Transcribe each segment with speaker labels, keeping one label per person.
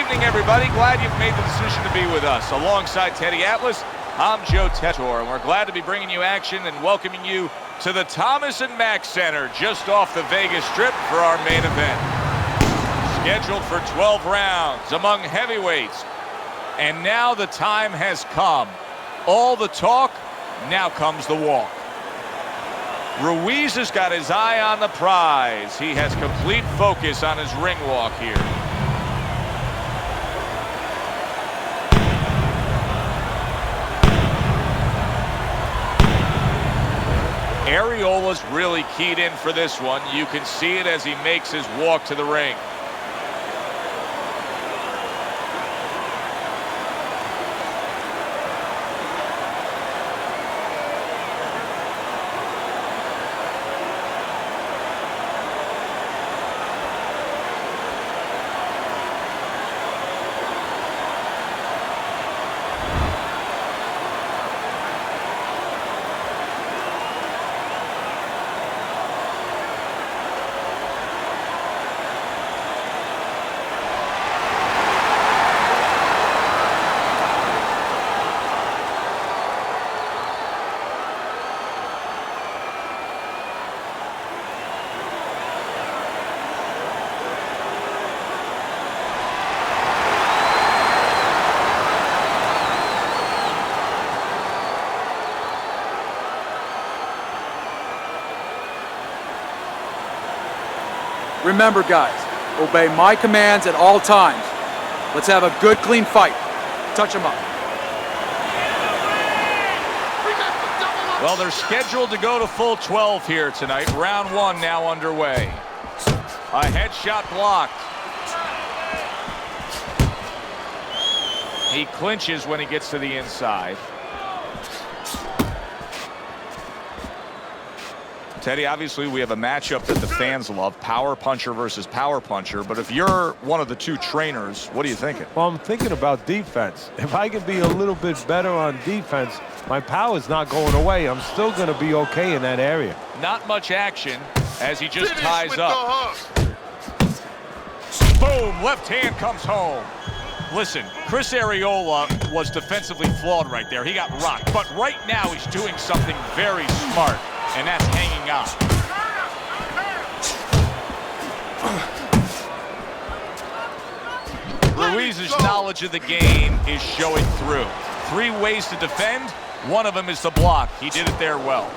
Speaker 1: evening, everybody. Glad you've made the decision to be with us. Alongside Teddy Atlas, I'm Joe Tetor, and we're glad to be bringing you action and welcoming you to the Thomas & Mack Center just off the Vegas Strip for our main event. Scheduled for 12 rounds among heavyweights. And now the time has come. All the talk, now comes the walk. Ruiz has got his eye on the prize. He has complete focus on his ring walk here. Arreola's really keyed in for this one. You can see it as he makes his walk to the ring.
Speaker 2: Remember, guys, obey my commands at all times. Let's have a good, clean fight. Touch them up.
Speaker 1: Well, they're scheduled to go to full 12 here tonight. Round one now underway. A headshot blocked. He clinches when he gets to the inside. Teddy, obviously we have a matchup that the fans love, power puncher versus power puncher, but if you're one of the two trainers, what are you thinking?
Speaker 3: Well, I'm thinking about defense. If I can be a little bit better on defense, my power's not going away. I'm still going to be okay in that area.
Speaker 1: Not much action as he just ties up. Boom, left hand comes home. Listen, Chris Arreola was defensively flawed right there. He got rocked, but right now he's doing something very smart. And that's hanging on. Ruiz's knowledge of the game is showing through. 3 ways to defend. One of them is to block. He did it there well.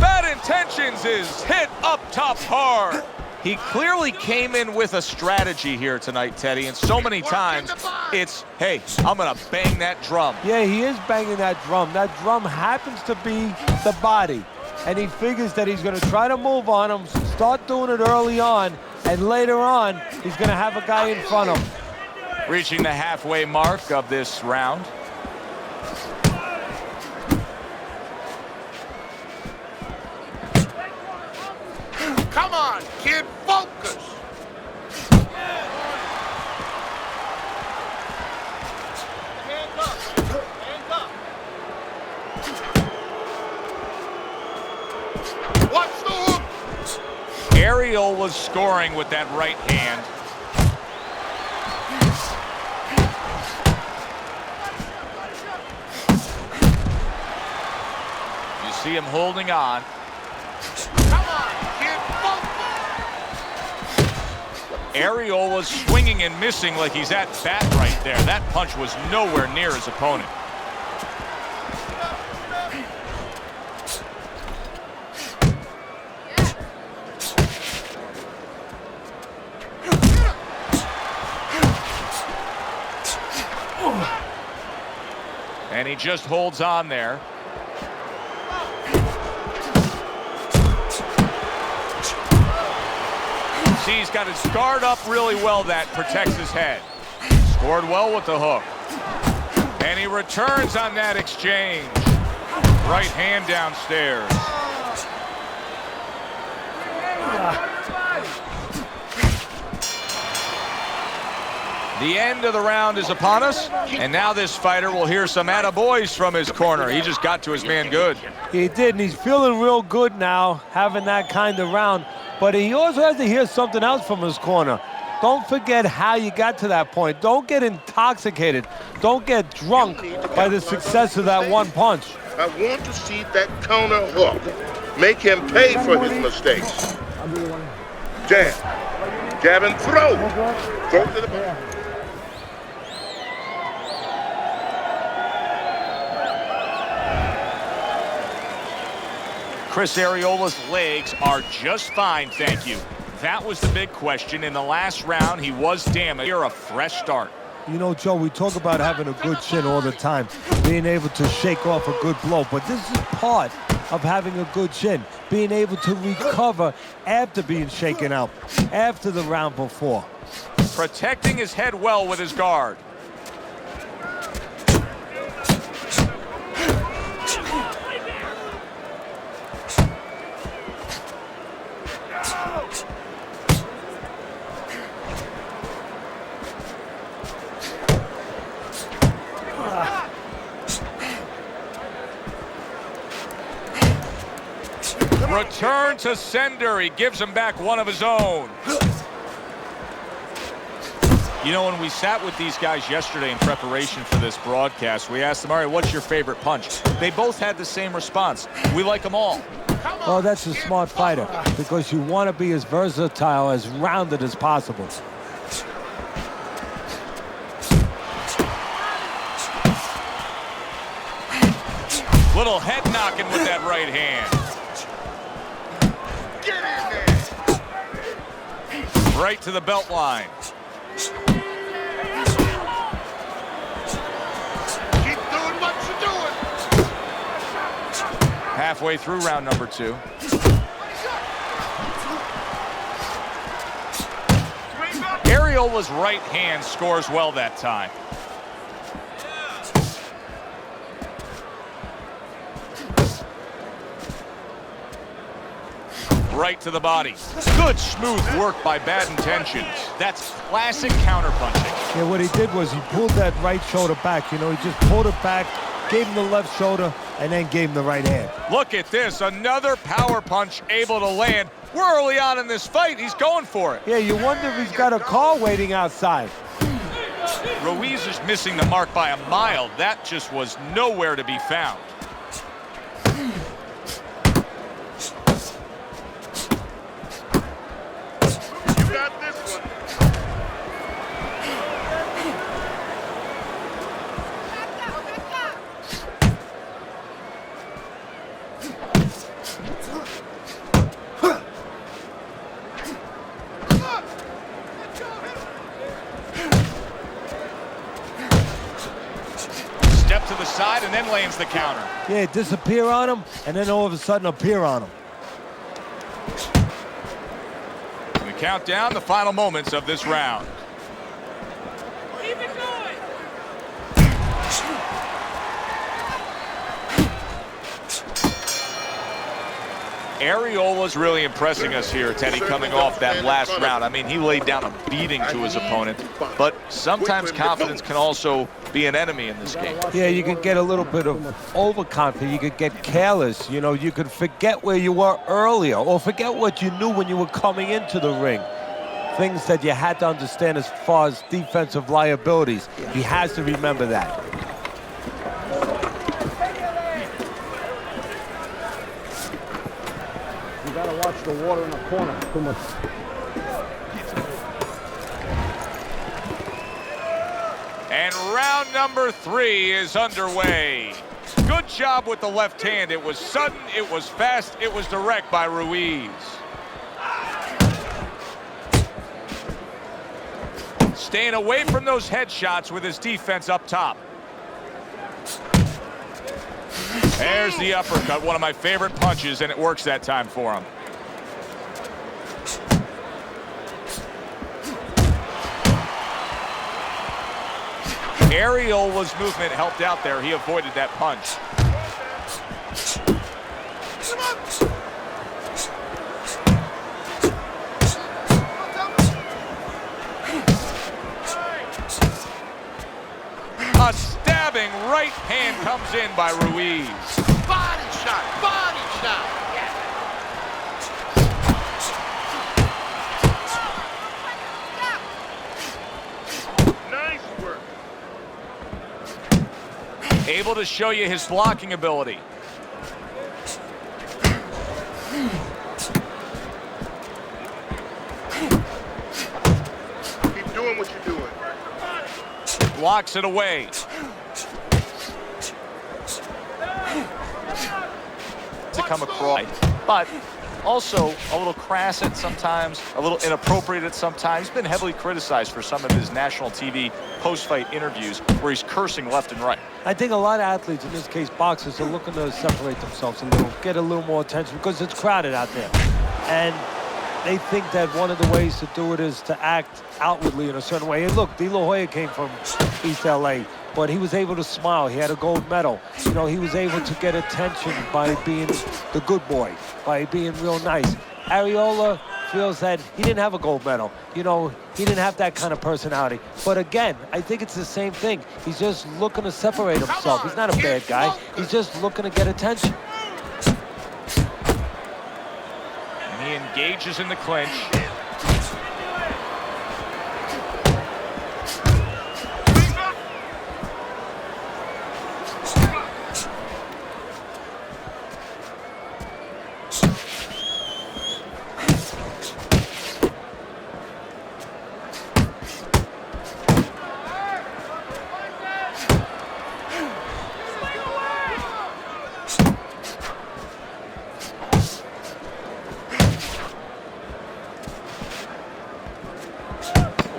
Speaker 1: Bad Intentions is hit up top hard. He clearly came in with a strategy here tonight, Teddy, and so many times it's, hey, I'm going to bang that drum.
Speaker 3: Yeah, he is banging that drum. That drum happens to be the body, and he figures that he's going to try to move on him, start doing it early on, and later on, he's going to have a guy in front of him.
Speaker 1: Reaching the halfway mark of this round.
Speaker 4: Come on, kid, focus. Hands up. Hands up. Watch the hook.
Speaker 1: Arreola was scoring with that right hand. You see him holding on. Arreola's swinging and missing like he's at bat right there. That punch was nowhere near his opponent. And he just holds on there. He's got his guard up really well. That protects his head. Scored well with the hook. And he returns on that exchange. Right hand downstairs. The end of the round is upon us, and now this fighter will hear some attaboys from his corner. He just got to his man good.
Speaker 3: He did, and he's feeling real good now, having that kind of round. But he also has to hear something else from his corner. Don't forget how you got to that point. Don't get intoxicated. Don't get drunk by the success of that one punch.
Speaker 4: I want to see that counter hook. Make him pay for his mistakes. Jab. Jab and throw. Throw to the body.
Speaker 1: Chris Arreola's legs are just fine, thank you. That was the big question. In the last round, he was damaged. Here, a fresh start.
Speaker 3: You know, Joe, we talk about having a good chin all the time, being able to shake off a good blow, but this is part of having a good chin, being able to recover after being shaken out, after the round before.
Speaker 1: Protecting his head well with his guard. Return to sender. He gives him back one of his own. You know, when we sat with these guys yesterday in preparation for this broadcast, we asked them, all right, what's your favorite punch? They both had the same response. We like them all.
Speaker 3: Well, that's a smart fighter, because you want to be as versatile, as rounded as possible.
Speaker 1: Little head knocking with that right hand.
Speaker 4: Get in there.
Speaker 1: Right to the belt line.
Speaker 4: Keep doing what you're doing.
Speaker 1: Halfway through round number 2. Arreola's right hand scores well that time. Right to the body. Good smooth work by Bad Intentions. That's classic counterpunching.
Speaker 3: Yeah, what he did was he pulled that right shoulder back. You know, he just pulled it back, gave him the left shoulder, and then gave him the right hand.
Speaker 1: Look at this, another power punch able to land. We're early on in this fight. He's going for it.
Speaker 3: Yeah, you wonder if he's got a car waiting outside.
Speaker 1: Ruiz is missing the mark by a mile. That just was nowhere to be found. Step to the side and then lands the counter.
Speaker 3: Yeah, disappear on him, and then all of a sudden appear on him.
Speaker 1: We count down the final moments of this round.
Speaker 5: Keep it going.
Speaker 1: Arreola's really impressing us here, Teddy, coming off that last round. I mean, he laid down a beating to his opponent, but sometimes confidence can also be an enemy in this game.
Speaker 3: Yeah, you can get a little bit of overconfident. You could get careless. You know, you could forget where you were earlier, or forget what you knew when you were coming into the ring. Things that you had to understand as far as defensive liabilities. He has to remember that.
Speaker 6: You gotta watch the water in the corner. Too much.
Speaker 1: And round number 3 is underway. Good job with the left hand. It was sudden, it was fast, it was direct by Ruiz. Staying away from those headshots with his defense up top. There's the uppercut, one of my favorite punches, and it works that time for him. Arreola's movement helped out there. He avoided that punch. right hand comes in by Ruiz.
Speaker 4: Body shot, body shot. Nice work.
Speaker 1: Able to show you his blocking ability.
Speaker 4: Keep doing what you're doing.
Speaker 1: Blocks it away. To come across, but also a little crass at sometimes, a little inappropriate at sometimes. He's been heavily criticized for some of his national TV post-fight interviews where he's cursing left and right.
Speaker 3: I think a lot of athletes, in this case boxers, are looking to separate themselves a little, get a little more attention because it's crowded out there. And they think that one of the ways to do it is to act outwardly in a certain way. And look, De La Hoya came from East LA, but he was able to smile. He had a gold medal. You know, he was able to get attention by being the good boy, by being real nice. Arreola feels that he didn't have a gold medal. You know, he didn't have that kind of personality. But again, I think it's the same thing. He's just looking to separate himself. He's not a bad guy. He's just looking to get attention.
Speaker 1: And he engages in the clinch.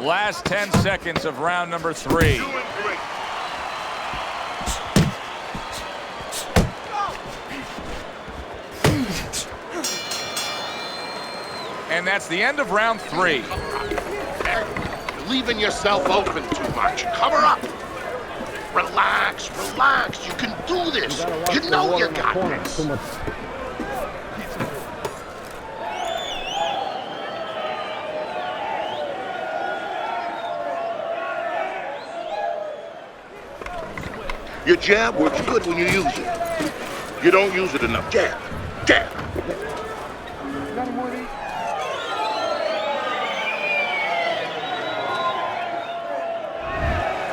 Speaker 1: Last 10 seconds of round number 3.
Speaker 4: Doing great.
Speaker 1: And that's the end of round 3.
Speaker 4: You're leaving yourself open too much. Cover up. Relax, relax. You can do this. You know you got this.
Speaker 6: Too much.
Speaker 4: Your jab works good when you use it. You don't use it enough. Jab, jab.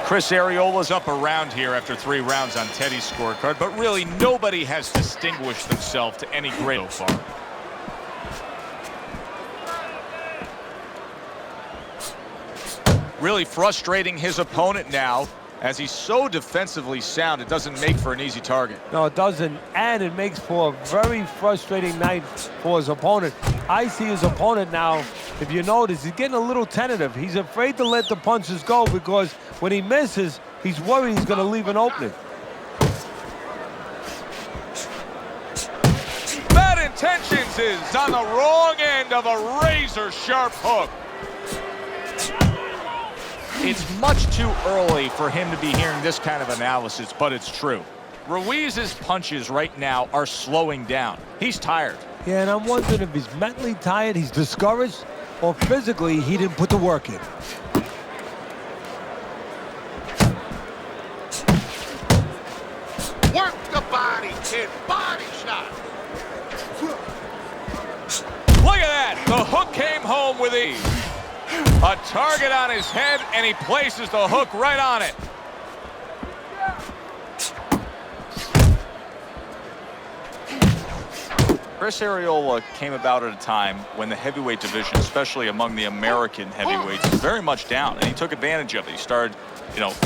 Speaker 1: Chris Arreola's up around here after 3 rounds on Teddy's scorecard, but really nobody has distinguished themselves to any great so far. Really frustrating his opponent now, as he's so defensively sound, it doesn't make for an easy target.
Speaker 3: No, it doesn't, and it makes for a very frustrating night for his opponent. I see his opponent now, if you notice, he's getting a little tentative. He's afraid to let the punches go because when he misses, he's worried he's going to leave an opening.
Speaker 1: Bad Intentions is on the wrong end of a razor-sharp hook. It's much too early for him to be hearing this kind of analysis, but it's true. Ruiz's punches right now are slowing down. He's tired.
Speaker 3: Yeah, and I'm wondering if he's mentally tired, he's discouraged, or physically he didn't put the work in.
Speaker 4: Work the body, kid. Body shot.
Speaker 1: Look at that. The hook came home with ease. A target on his head, and he places the hook right on it. Chris Arreola came about at a time when the heavyweight division, especially among the American heavyweights, was very much down, and he took advantage of it. He started,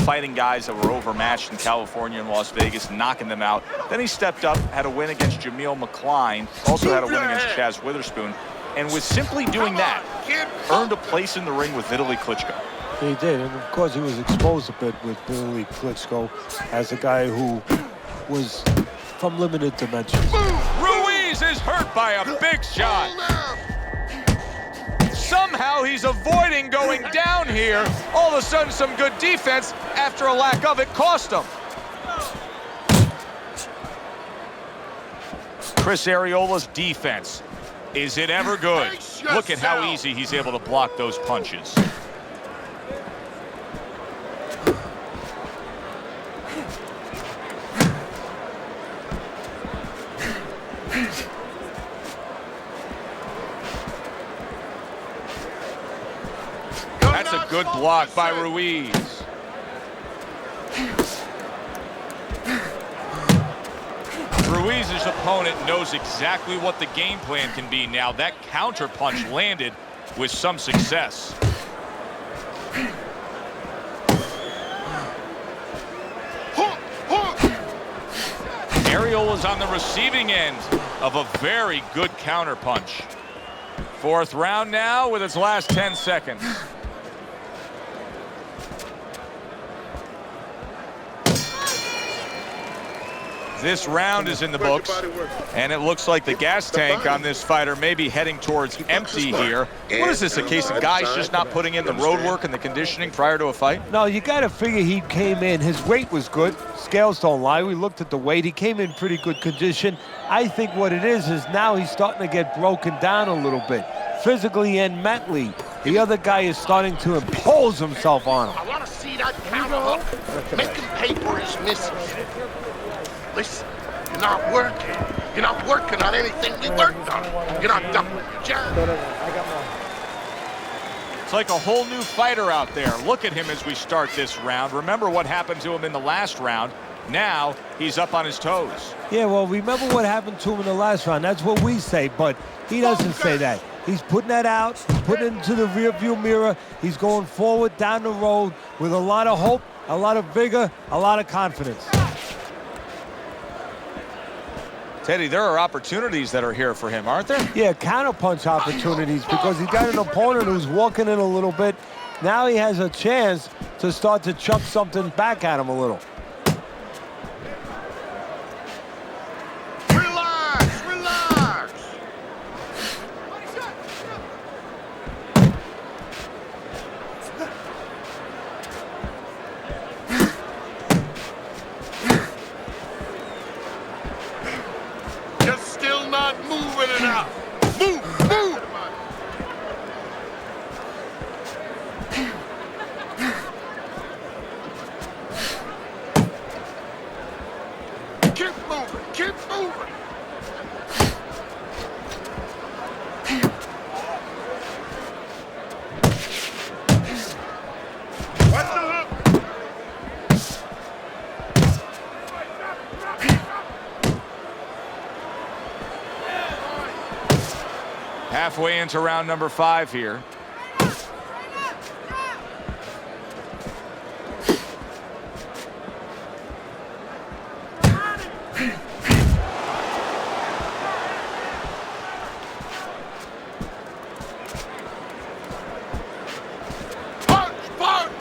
Speaker 1: fighting guys that were overmatched in California and Las Vegas, knocking them out. Then he stepped up, had a win against Jameel McCline, also had a win against Chaz Witherspoon, and was simply doing that, earned a place in the ring with Vitaly Klitschko.
Speaker 3: He did, and of course he was exposed a bit with Vitaly Klitschko as a guy who was from limited dimensions.
Speaker 1: Ruiz is hurt by a big shot. Somehow he's avoiding going down here. All of a sudden some good defense after a lack of it cost him. Chris Arreola's defense. Is it ever good? Look at how easy he's able to block those punches. That's a good block by Ruiz. Ruiz's opponent knows exactly what the game plan can be now. That counter punch landed with some success. Arreola's on the receiving end of a very good counter punch. Fourth round now with its last 10 seconds. This round is in the books, and it looks like the gas tank on this fighter may be heading towards empty here. What is this, a case of guys just not putting in the road work and the conditioning prior to a fight?
Speaker 3: No, you got to figure he came in. His weight was good. Scales don't lie. We looked at the weight. He came in pretty good condition. I think what it is now he's starting to get broken down a little bit, physically and mentally. The other guy is starting to impose himself on him.
Speaker 4: I want to see that counter hook. Make him pay for his misses. Listen, you're not working. You're not working on anything we worked on. You're not done with your job.
Speaker 1: It's like a whole new fighter out there. Look at him as we start this round. Remember what happened to him in the last round. Now he's up on his toes.
Speaker 3: Yeah, well, remember what happened to him in the last round. That's what we say, but he doesn't say that. He's putting that out, putting it into the rearview mirror. He's going forward down the road with a lot of hope, a lot of vigor, a lot of confidence.
Speaker 1: Teddy, there are opportunities that are here for him, aren't there?
Speaker 3: Yeah, counterpunch opportunities, because he's got an opponent who's walking in a little bit. Now he has a chance to start to chuck something back at him a little.
Speaker 4: Relax, relax. You're still not moving it out. Move, move. Keep moving, keep moving. Watch the hook.
Speaker 1: Halfway into round number 5 here.
Speaker 4: Punch, punch.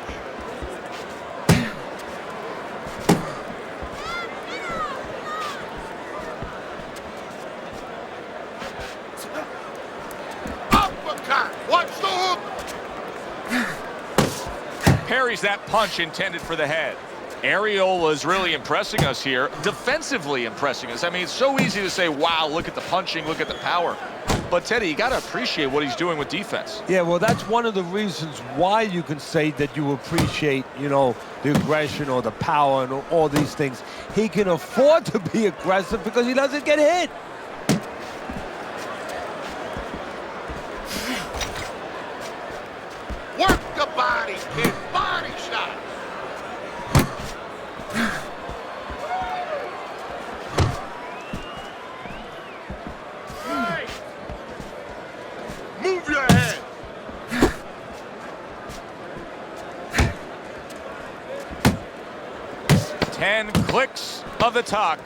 Speaker 4: Uppercut. Watch the hook.
Speaker 1: Parries that punch intended for the head. Arreola is really impressing us here, defensively impressing us. I mean, it's so easy to say, wow, look at the punching, look at the power. But, Teddy, you got to appreciate what he's doing with defense.
Speaker 3: Yeah, well, that's one of the reasons why you can say that you appreciate, you know, the aggression or the power and all these things. He can afford to be aggressive because he doesn't get hit.
Speaker 4: Work the body, kid. Body shot. Move your head.
Speaker 1: Ten clicks of the talk.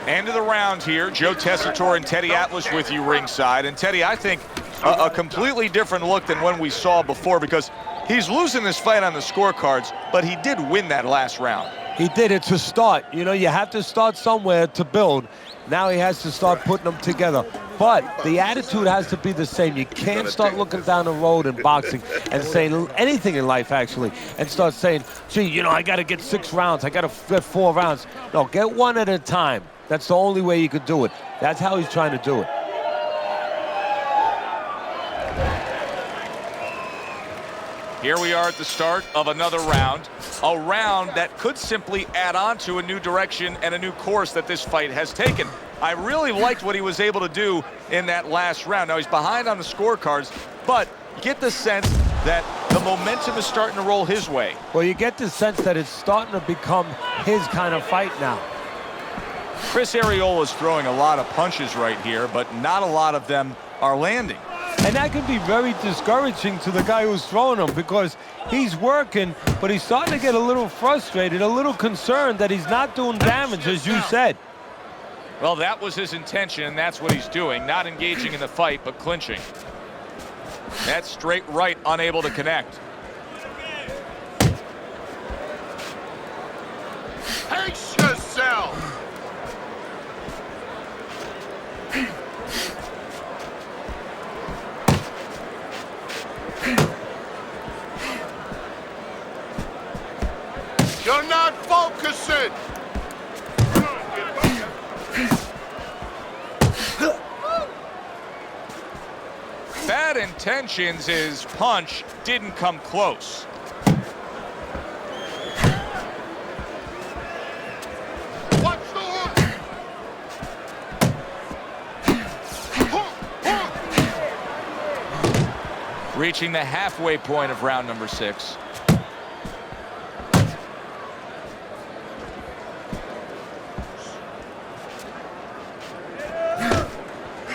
Speaker 1: End of the round here. Joe Tessitore and Teddy Atlas with you ringside. And Teddy, I think a completely different look than when we saw before, because he's losing this fight on the scorecards, but he did win that last round.
Speaker 3: He did it to start. You know, you have to start somewhere to build. Now he has to start putting them together. But the attitude has to be the same. You can't start looking down the road in boxing and saying anything in life, actually, and start saying, gee, you know, I got to get 6 rounds. I got to get 4 rounds. No, get one at a time. That's the only way you could do it. That's how he's trying to do it.
Speaker 1: Here we are at the start of another round, a round that could simply add on to a new direction and a new course that this fight has taken. I really liked what he was able to do in that last round. Now, he's behind on the scorecards, but you get the sense that the momentum is starting to roll his way.
Speaker 3: Well, you get the sense that it's starting to become his kind of fight now.
Speaker 1: Chris Arreola is throwing a lot of punches right here, but not a lot of them are landing.
Speaker 3: And that can be very discouraging to the guy who's throwing them because he's working, but he's starting to get a little frustrated, a little concerned that he's not doing damage, as you said.
Speaker 1: Well, that was his intention, and that's what he's doing, not engaging in the fight, but clinching. That straight right, unable to connect.
Speaker 4: Pace yourself! You're not focusing!
Speaker 1: Bad intentions, his punch didn't come close.
Speaker 4: Watch the hook!
Speaker 1: Reaching the halfway point of round number 6.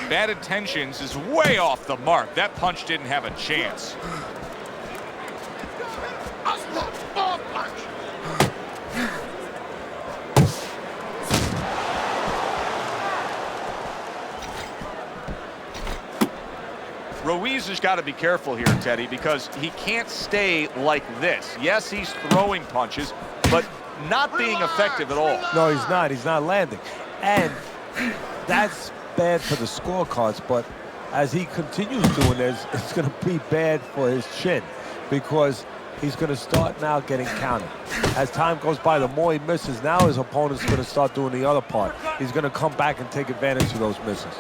Speaker 1: Bad intentions is way off the mark. That punch didn't have a chance.
Speaker 4: Ball punch!
Speaker 1: Ruiz has got to be careful here, Teddy, because he can't stay like this. Yes, he's throwing punches, but not being effective at all.
Speaker 3: No, he's not. He's not landing. And that's bad for the scorecards, but as he continues doing this, it's going to be bad for his chin because he's going to start now getting counted. As time goes by, the more he misses, now his opponent's going to start doing the other part. He's going to come back and take advantage of those misses.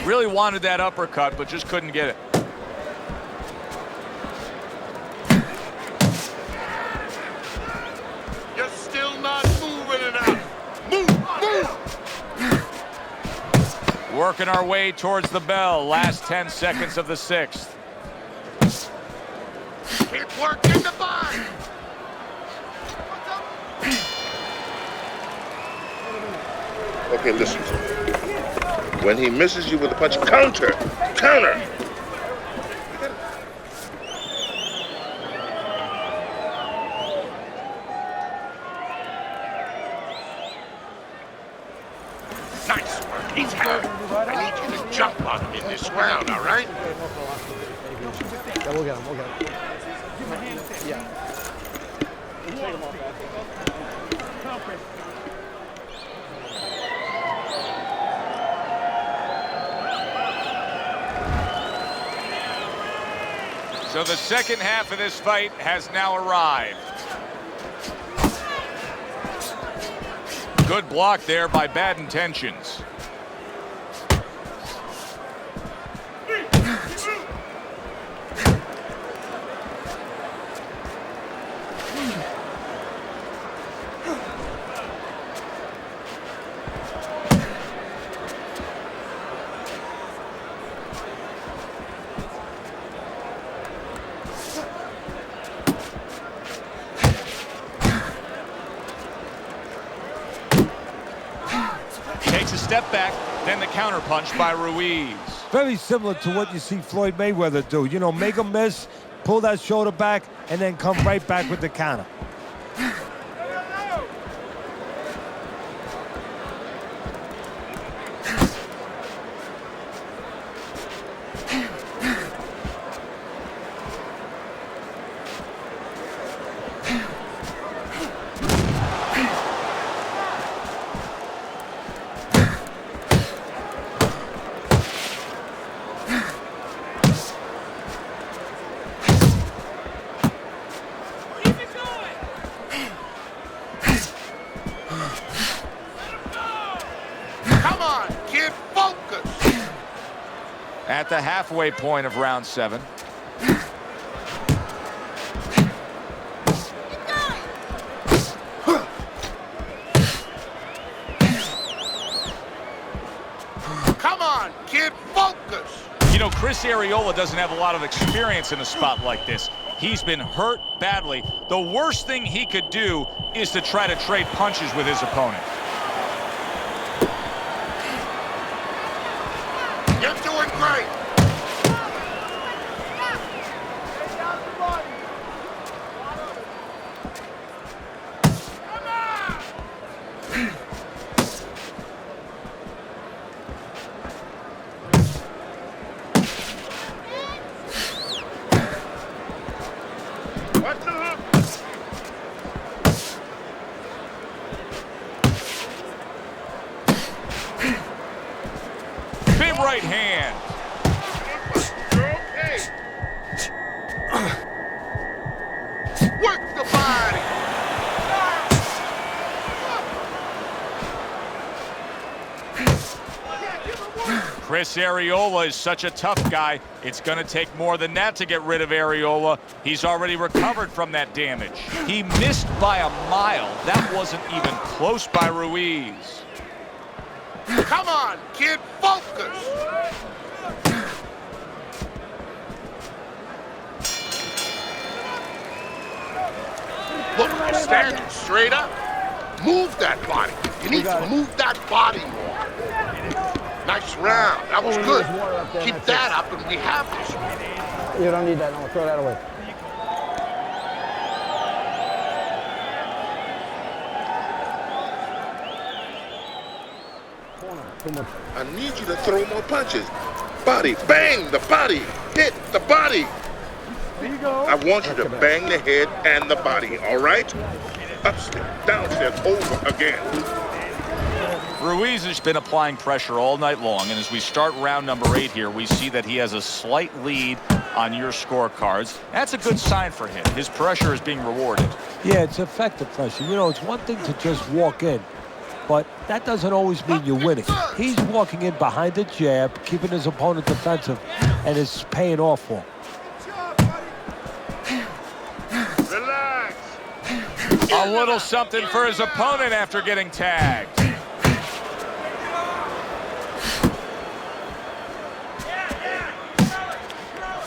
Speaker 1: Really wanted that uppercut, but just couldn't get it.
Speaker 4: You're still not moving enough! Move!
Speaker 1: Working our way towards the bell. Last 10 seconds of the 6th.
Speaker 4: Keep working the body! Okay, listen to me. When he misses you with a punch, counter! Counter! Nice work. He's hurt. I need you to jump on him in this round, all right?
Speaker 6: Yeah, we'll get him. Yeah.
Speaker 1: So the second half of this fight has now arrived. Good block there by Bad Intentions. Takes a step back, then the counter punch by Ruiz.
Speaker 3: Very similar to what you see Floyd Mayweather do. You know, make a miss, pull that shoulder back, and then come right back with the counter.
Speaker 1: At the halfway point of round 7.
Speaker 4: Come on, kid, focus.
Speaker 1: You know, Chris Arreola doesn't have a lot of experience in a spot like this. He's been hurt badly. The worst thing he could do is to try to trade punches with his opponent.
Speaker 4: You're doing great. What's the hook?
Speaker 1: Big right hand.
Speaker 4: You're okay. Work the body.
Speaker 1: Chris Arreola is such a tough guy. It's going to take more than that to get rid of Arreola. He's already recovered from that damage. He missed by a mile. That wasn't even close by Ruiz.
Speaker 4: Come on, kid, focus. Look, you're standing straight up. Move that body. You need to move that body more. Nice round. That was good. Keep that up and we have this.
Speaker 6: You don't need that. No, throw that away. Too much.
Speaker 4: I need you to throw more punches. Body, bang the body. Hit the body.
Speaker 3: There you go.
Speaker 4: I want you to bang the head and the body, all right? Upstairs, downstairs, over again.
Speaker 1: Ruiz has been applying pressure all night long, and as we start round number 8 here, we see that he has a slight lead on your scorecards. That's a good sign for him. His pressure is being rewarded.
Speaker 3: Yeah, it's effective pressure. You know, it's one thing to just walk in, but that doesn't always mean you're winning. He's walking in behind the jab, keeping his opponent defensive, and it's paying off for him.
Speaker 4: Relax.
Speaker 1: A little something for his opponent after getting tagged.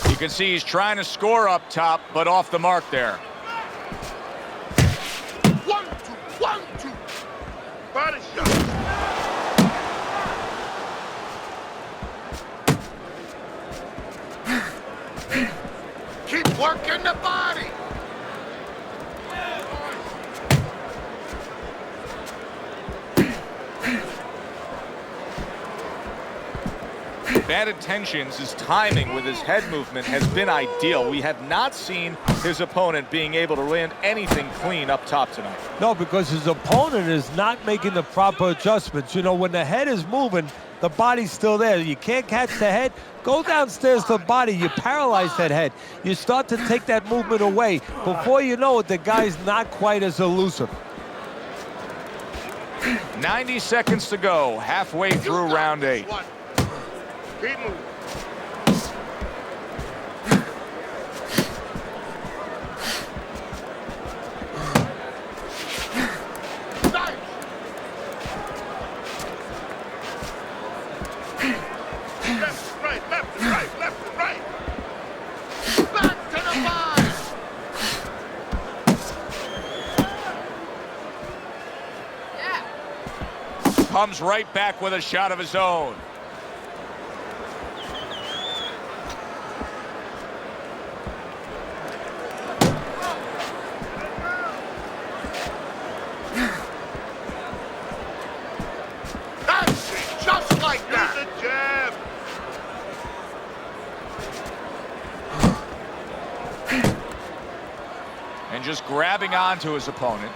Speaker 1: You can see he's trying to score up top, but off the mark there.
Speaker 4: 1, 2, 1, 2. Body shot. Keep working the body.
Speaker 1: Bad intentions, his timing with his head movement has been ideal. We have not seen his opponent being able to land anything clean up top tonight.
Speaker 3: No, because his opponent is not making the proper adjustments. You know, when the head is moving, the body's still there. You can't catch the head. Go downstairs to the body. You paralyze that head. You start to take that movement away. Before you know it, the guy's not quite as elusive.
Speaker 1: 90 seconds to go, halfway through round 8.
Speaker 4: Keep moving. Nice. Left to right, left to right, left to right. Back to the body.
Speaker 1: Comes right back with a shot of his own.
Speaker 4: Just like that. Use the jab.
Speaker 1: And just grabbing onto his opponent.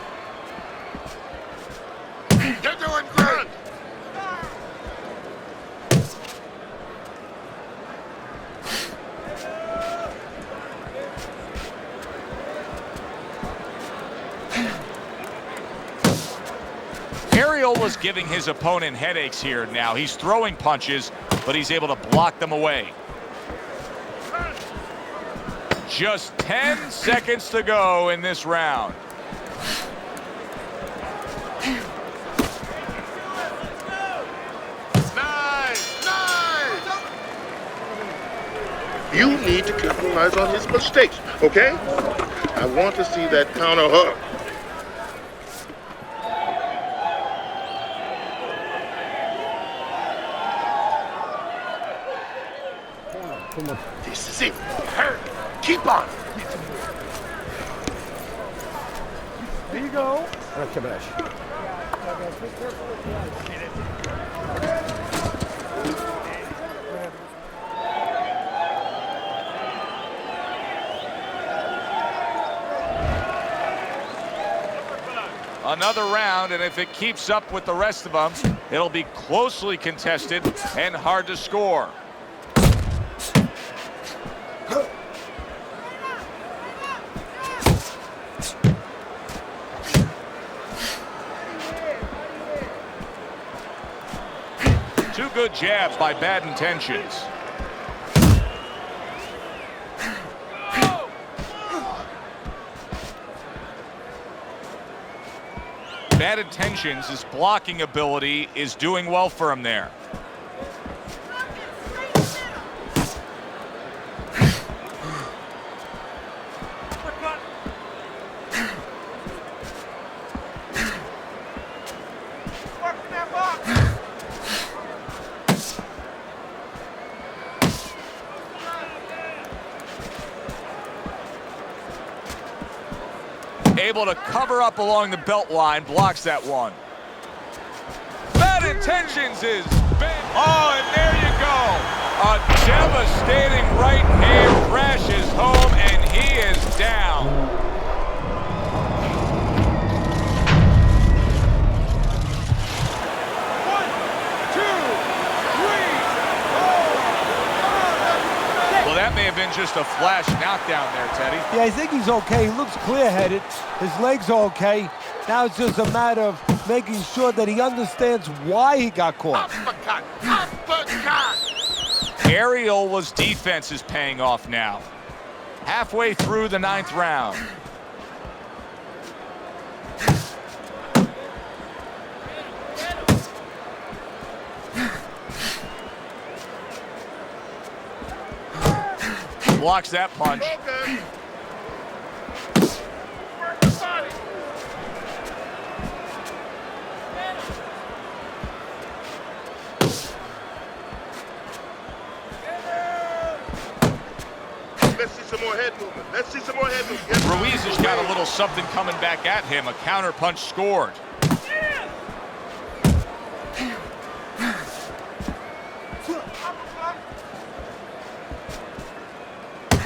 Speaker 4: You're doing great.
Speaker 1: Arreola's giving his opponent headaches here now. He's throwing punches, but he's able to block them away. Just 10 seconds to go in this round.
Speaker 4: Nice, nice. You need to capitalize on his mistakes, okay? I want to see that counter hook. This is it. Hurry. Keep on.
Speaker 3: There you go.
Speaker 1: Another round, and if it keeps up with the rest of them, it'll be closely contested and hard to score. Two good jabs by Bad Intentions. Bad Intentions, his blocking ability is doing well for him there. Able to cover up along the belt line, blocks that one. Bad Intentions is big. Oh, and there you go. A devastating right hand crashes home, and he is down. Well, that may have been just a flash knockdown there, Teddy.
Speaker 3: Yeah, I think he's okay. He looks clear-headed. His legs are okay. Now it's just a matter of making sure that he understands why he got caught.
Speaker 4: Uppercut. Uppercut.
Speaker 1: Arreola's defense is paying off now. Halfway through the 9th round. Blocks that punch.
Speaker 4: Okay. Let's see some more head movement. Let's see some more head movement. Yes.
Speaker 1: Ruiz has got a little something coming back at him. A counter punch scored.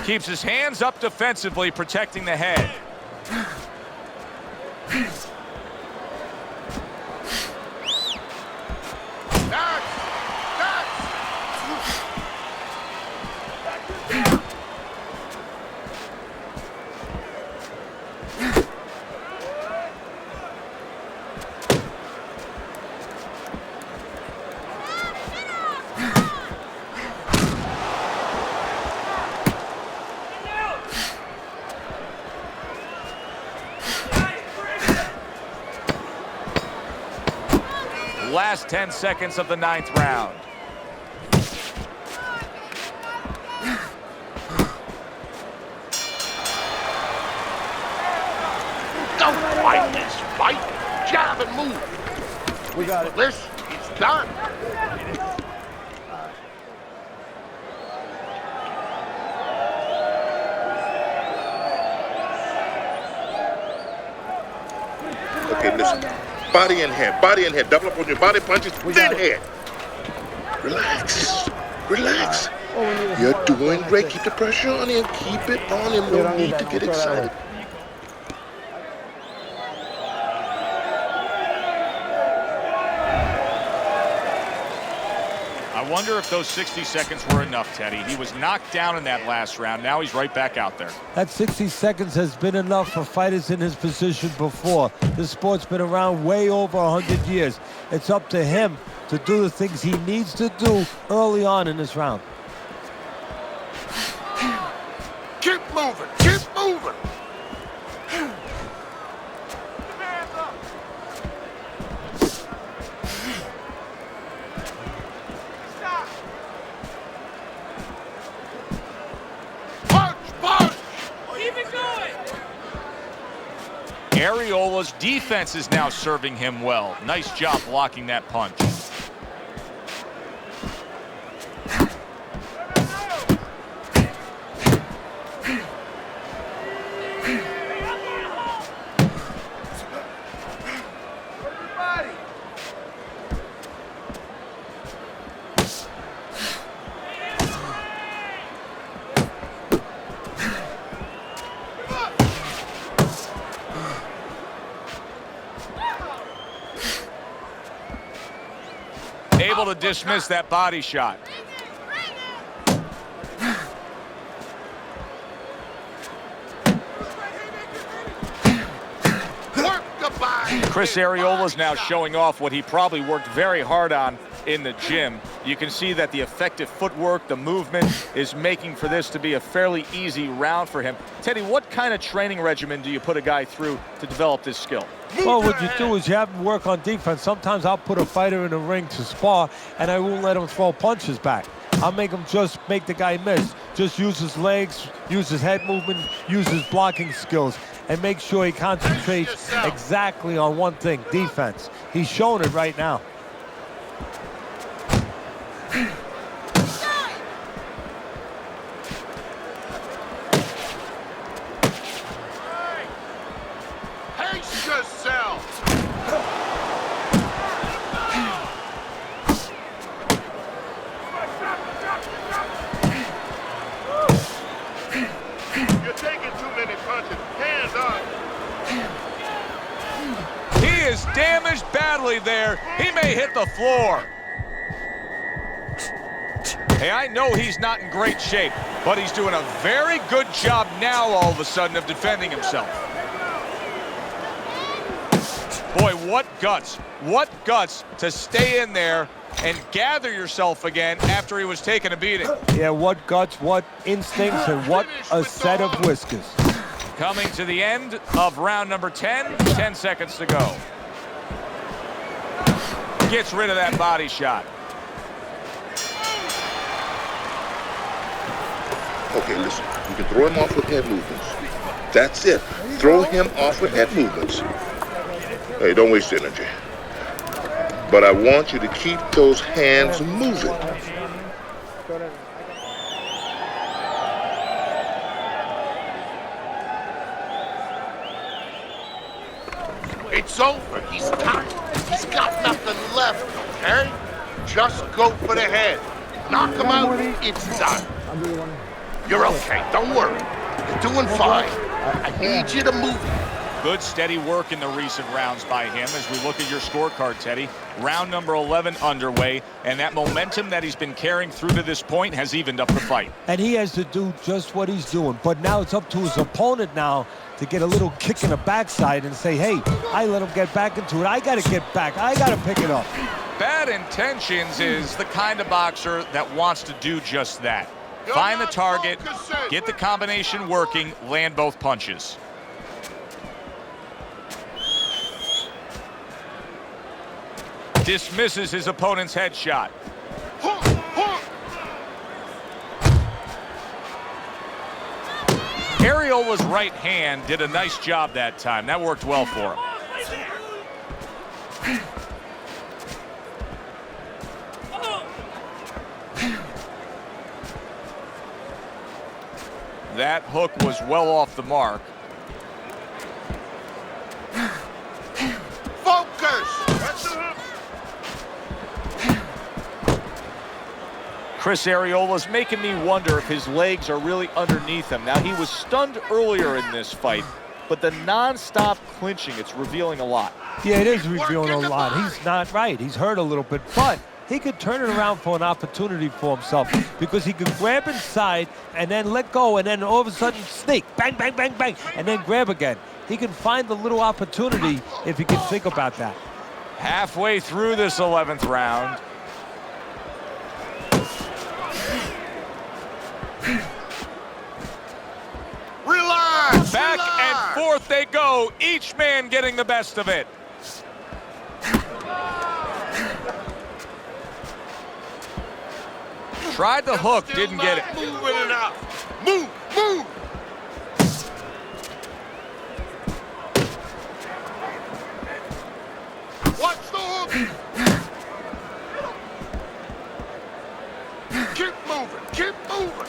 Speaker 1: Keeps his hands up defensively, protecting the head. Last 10 seconds of the 9th round.
Speaker 4: Don't fight this fight. Jab and move.
Speaker 6: We got it.
Speaker 4: This is done. Okay, listen. Body and head, body and head. Double up on your body punches, then head. Relax. Relax. You're doing great. Keep the pressure on him. Keep it on him. No need to get excited.
Speaker 1: I wonder if those 60 seconds were enough, Teddy. He was knocked down in that last round. Now he's right back out there.
Speaker 3: That 60 seconds has been enough for fighters in his position before. This sport's been around way over 100 years. It's up to him to do the things he needs to do early on in this round.
Speaker 4: Keep moving, keep moving.
Speaker 1: Arreola's defense is now serving him well. Nice job blocking that punch. Able to dismiss that body shot. Chris Arreola is now showing off what he probably worked very hard on in the gym. You can see that the effective footwork, the movement, is making for this to be a fairly easy round for him. Teddy, what kind of training regimen do you put a guy through to develop this skill?
Speaker 3: Well, what you do is you have him work on defense. Sometimes I'll put a fighter in the ring to spar, and I won't let him throw punches back. I'll make him just make the guy miss. Just use his legs, use his head movement, use his blocking skills, and make sure he concentrates exactly on one thing, defense. He's showing it right now.
Speaker 4: Pace yourself. You're taking too many punches. Hands up.
Speaker 1: He is damaged badly there. He may hit the floor. Hey, I know he's not in great shape, but he's doing a very good job now all of a sudden of defending himself. Boy, what guts. What guts to stay in there and gather yourself again after he was taking a beating.
Speaker 3: Yeah, what guts, what instincts, and what a set of whiskers.
Speaker 1: Coming to the end of round number 10, 10 seconds to go. Gets rid of that body shot.
Speaker 4: Okay, listen, you can throw him off with head movements. That's it. Throw him off with head movements. Hey, don't waste energy. But I want you to keep those hands moving. It's over. He's tired. He's got nothing left, okay? Just go for the head. Knock him out. It's done. You're okay. Don't worry. You're doing fine. I need you to move.
Speaker 1: Good steady work in the recent rounds by him as we look at your scorecard, Teddy. Round number 11 underway, and that momentum that he's been carrying through to this point has evened up the fight.
Speaker 3: And he has to do just what he's doing. But now it's up to his opponent now to get a little kick in the backside and say, hey, I let him get back into it. I got to get back. I got to pick it up.
Speaker 1: Bad Intentions is the kind of boxer that wants to do just that. Find the target, get the combination working, land both punches. Dismisses his opponent's headshot. Arreola's right hand did a nice job that time. That worked well for him. That hook was well off the mark.
Speaker 4: Focus!
Speaker 1: Chris Arreola's making me wonder if his legs are really underneath him. Now, he was stunned earlier in this fight, but the non-stop clinching, it's revealing a lot.
Speaker 3: Yeah, it is revealing a lot. He's not right. He's hurt a little bit, but he could turn it around for an opportunity for himself because he could grab inside and then let go and then all of a sudden sneak, bang, bang, bang, bang, and then grab again. He can find the little opportunity if he can think about that.
Speaker 1: Halfway through this 11th round.
Speaker 4: Relax!
Speaker 1: Back
Speaker 4: relax.
Speaker 1: and forth they go, each man getting the best of it. Tried the hook,
Speaker 4: Still
Speaker 1: didn't get it.
Speaker 4: not moving enough. Move, move! Watch the hook! Keep moving, keep moving!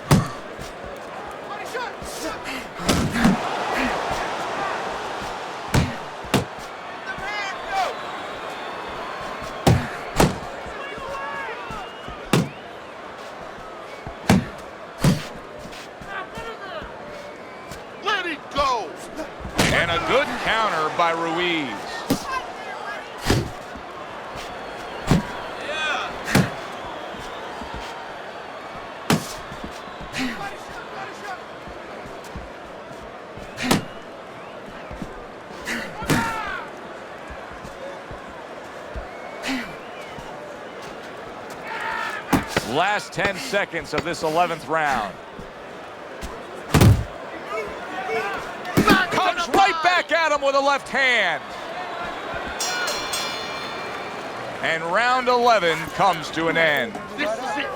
Speaker 4: Let it go!
Speaker 1: And a good counter by Ruiz. Last 10 seconds of this 11th round. Comes right back at him with a left hand. And round 11 comes to an end.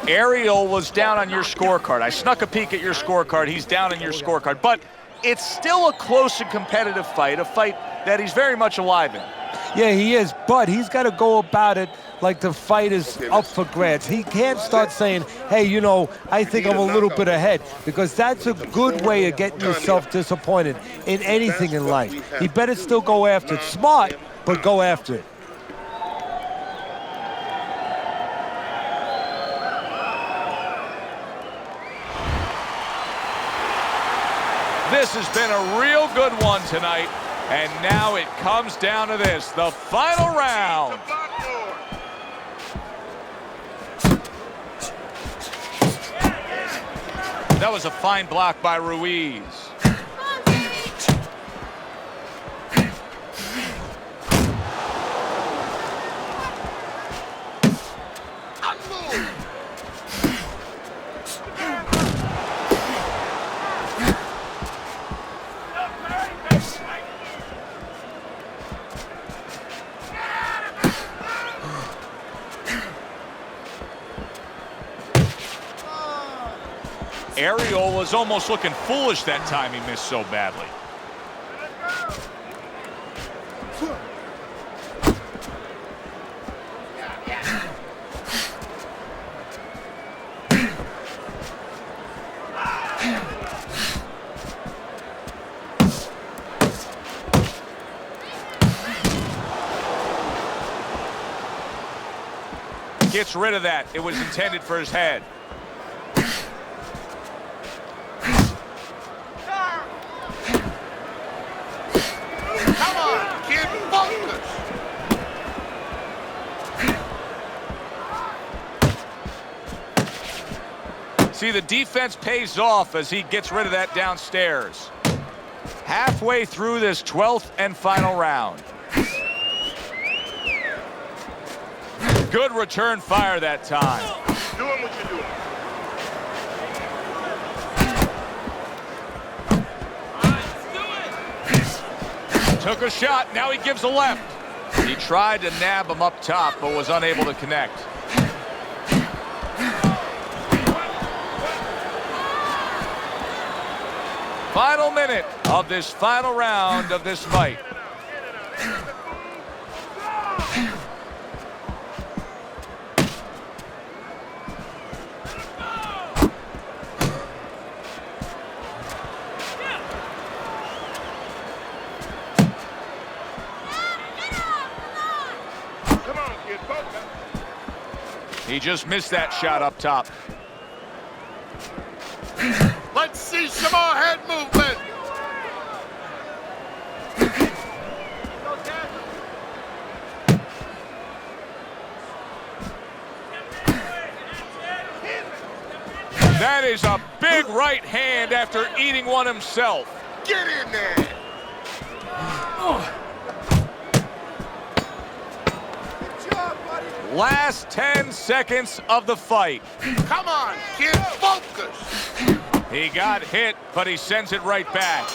Speaker 1: Arreola was down on your scorecard. I snuck a peek at your scorecard. He's down on your scorecard. But it's still a close and competitive fight, a fight that he's very much alive in.
Speaker 3: Yeah, he is, but he's got to go about it like the fight is up for grabs. He can't start saying, hey, you know, I think I'm a little bit ahead, because that's a good way of getting yourself disappointed in anything in life. He better still go after it. Smart, but go after it.
Speaker 1: This has been a real good one tonight. And now it comes down to this, the final round. That was a fine block by Ruiz. Arreola was almost looking foolish that time he missed so badly. Gets rid of that. It was intended for his head. See, the defense pays off as he gets rid of that downstairs. Halfway through this 12th and final round. Good return fire that time.
Speaker 4: Doing what you're doing.
Speaker 1: Took a shot, now he gives a left. He tried to nab him up top, but was unable to connect. Final minute of this final round of this fight.
Speaker 4: Come on, kid, focus.
Speaker 1: He just missed that shot up top.
Speaker 4: Let's see some more head movement.
Speaker 1: That is a big right hand after eating one himself.
Speaker 4: Get in there.
Speaker 1: Last 10 seconds of the fight.
Speaker 4: Come on, kid, focus.
Speaker 1: He got hit, but he sends it right back.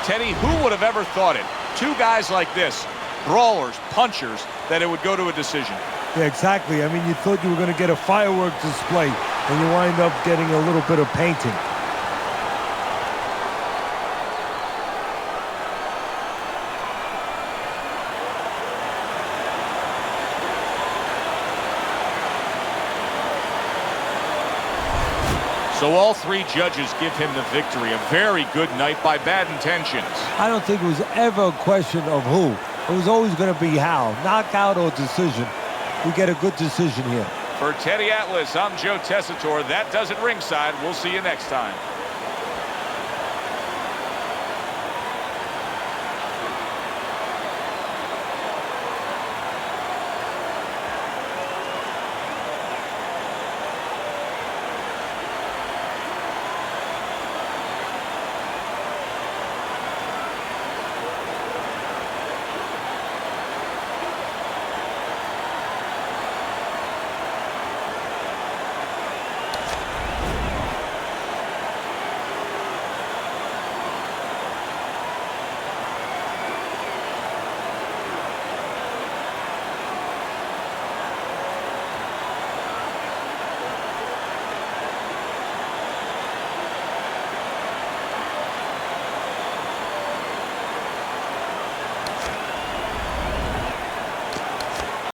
Speaker 1: Teddy, who would have ever thought it? Two guys like this, brawlers, punchers, that it would go to a decision.
Speaker 3: Yeah, exactly. I mean, you thought you were going to get a fireworks display, and you wind up getting a little bit of painting.
Speaker 1: So all three judges give him the victory. A very good night by Bad Intentions.
Speaker 3: I don't think it was ever a question of who. It was always going to be how. Knockout or decision. We get a good decision here.
Speaker 1: For Teddy Atlas, I'm Joe Tessitore. That does it ringside. We'll see you next time.